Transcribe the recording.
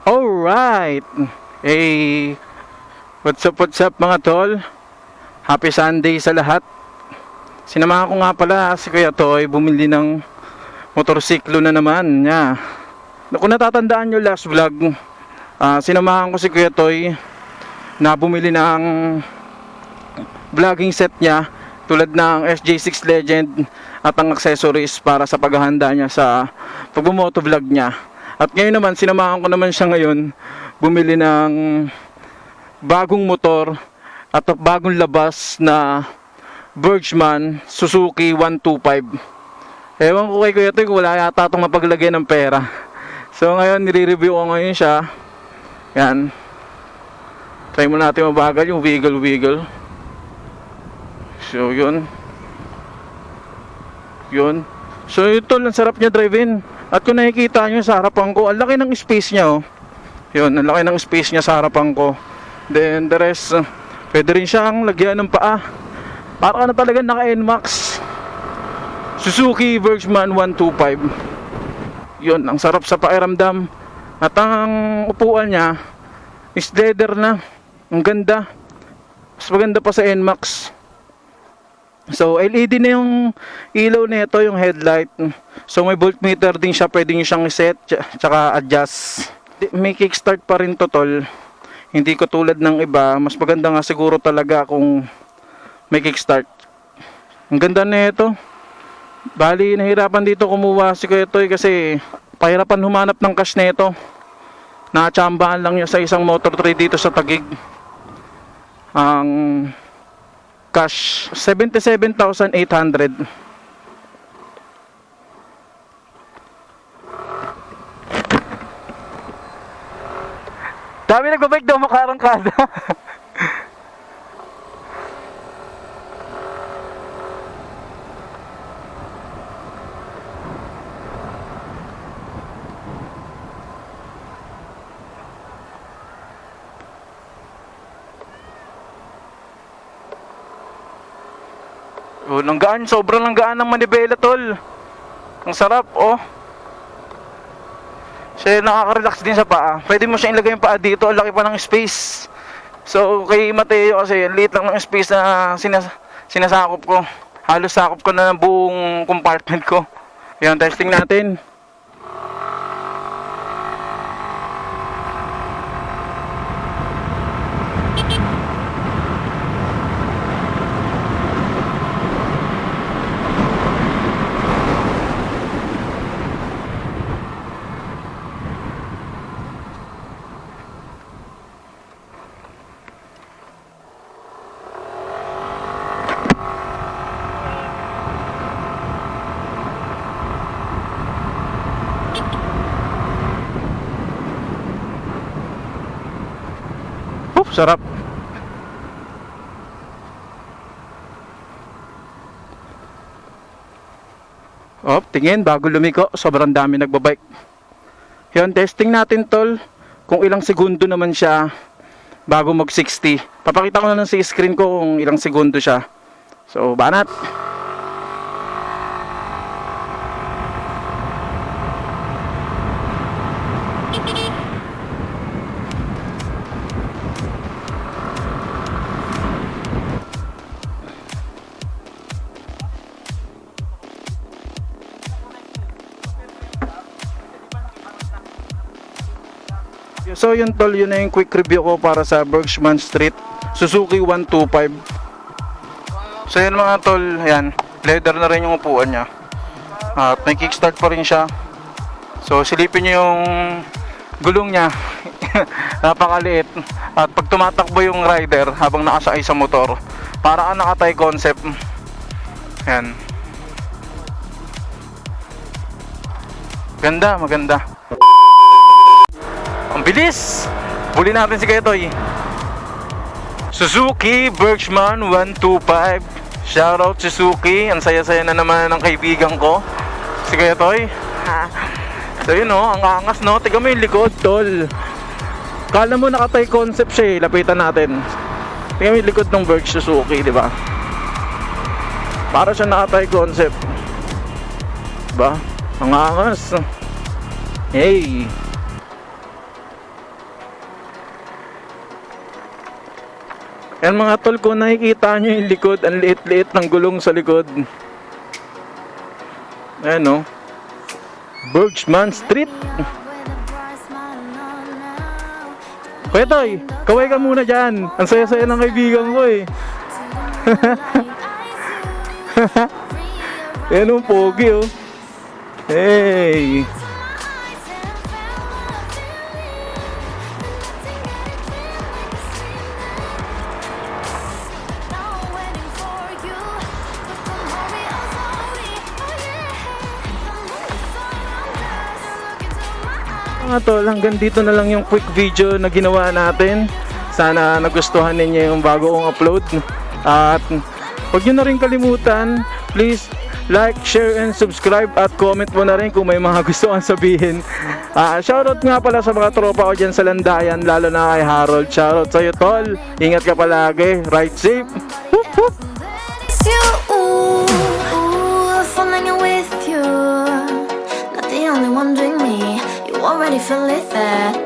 Alright, what's up mga tol? Happy Sunday sa lahat. Sinamahan ko nga pala si Kuya Toy bumili ng motorsiklo na naman niya. Kung natatandaan nyo last vlog, sinamahan ko si Kuya Toy na bumili ng vlogging set niya tulad ng SJ6 Legend at ang accessories para sa paghahanda niya sa pagbumoto vlog niya. At ngayon naman, sinamahan ko naman siya ngayon bumili ng bagong motor at bagong labas na Bergman Suzuki 125. Ewan ko kay Kuya Toy kung wala yata itong mapaglagay ng pera. So ngayon, nire-review ko ngayon siya. Yan. Try mo natin mabagal yung wiggle. So yun. So ito, ang sarap niya drive-in. At kung nakikita nyo sa harapan ko, ang laki ng space niya, oh. Yun, ang laki ng space niya sa harapan ko. Then the rest, pwede rin siyang lagyan ng paa. Para ka na talaga naka NMAX. Suzuki Bergman 125. Yun, ang sarap sa pakiramdam. At ang upuan niya is leather na. Ang ganda. Mas maganda pa sa NMAX. So LED na yung ilaw nito, yung headlight. So may voltmeter din siya, pwede nyo siyang set tsaka adjust. May kickstart pa rin to, tol. Hindi ko tulad ng iba. Mas maganda nga siguro talaga kung may kickstart. Ang ganda na ito. Bali, nahirapan dito kumuha si Kuya Toy kasi pahirapan humanap ng cash na ito. Nakatsambahan lang niya sa isang motor trade dito sa Taguig. Ang cash 77,800. Dami nagbabike daw makarangkada. Oh, langgaan, sobrang langgaan ng manibela, tol. Ang sarap, oh. Siya nakaka-relax din sa paa. Pwede mo siya ilagay yung paa dito, ang laki pa ng space. So, kay Mateo kasi, liit lang ng space na sinasakop ko. Halos sakop ko na ng buong compartment ko. Yan, testing natin. sarap. Oh, tingin, bago lumiko, sobrang dami nagbabike. Yan, testing natin tol, kung ilang segundo naman siya bago mag 60. Papakita ko na lang sa screen ko kung ilang segundo siya. So, banat. So yun tol, yun na yung quick review ko para sa Bergman Street Suzuki 125. So yun mga tol, ayan, leather na rin yung upuan niya at may kickstart pa rin siya. So silipin nyo yung gulong niya. Napakaliit. At pag tumatakbo yung rider habang nakasakay sa motor, para ang nakatay concept. Ayan, ganda, maganda. Ang bilis! Buli natin si Ketoy. Suzuki Bergman 125. Shoutout Suzuki. Ang saya-saya na naman ng kaibigan ko, si Ketoy. So yun o, ang angas no. Tignan mo yung likod tol. Kala mo nakatay concept siya eh. Lapitan natin. Tignan mo yung likod ng Berg Suzuki, di ba? Para siya nakatay concept. Diba? Ang angas. Hey! Yan mga tol, kung nakikita nyo yung likod, ang liit-liit ng gulong sa likod. Ayan o, Bergman Street. Kuya Toy, kaway ka muna dyan. Ang saya-saya ng kaibigan ko eh. Yan o, pogi o. Hey! Mga tol, hanggang dito na lang yung quick video na ginawa natin. Sana nagustuhan ninyo yung bago kong upload. At huwag nyo na rin kalimutan, please like, share, and subscribe. At comment mo na rin kung may mga gusto kang sabihin. Shoutout nga pala sa mga tropa ko dyan sa Landayan, lalo na kay Harold. Shoutout sa'yo tol, ingat ka palagi, ride safe. Whoop, whoop. Only one doing me, you already feel it there.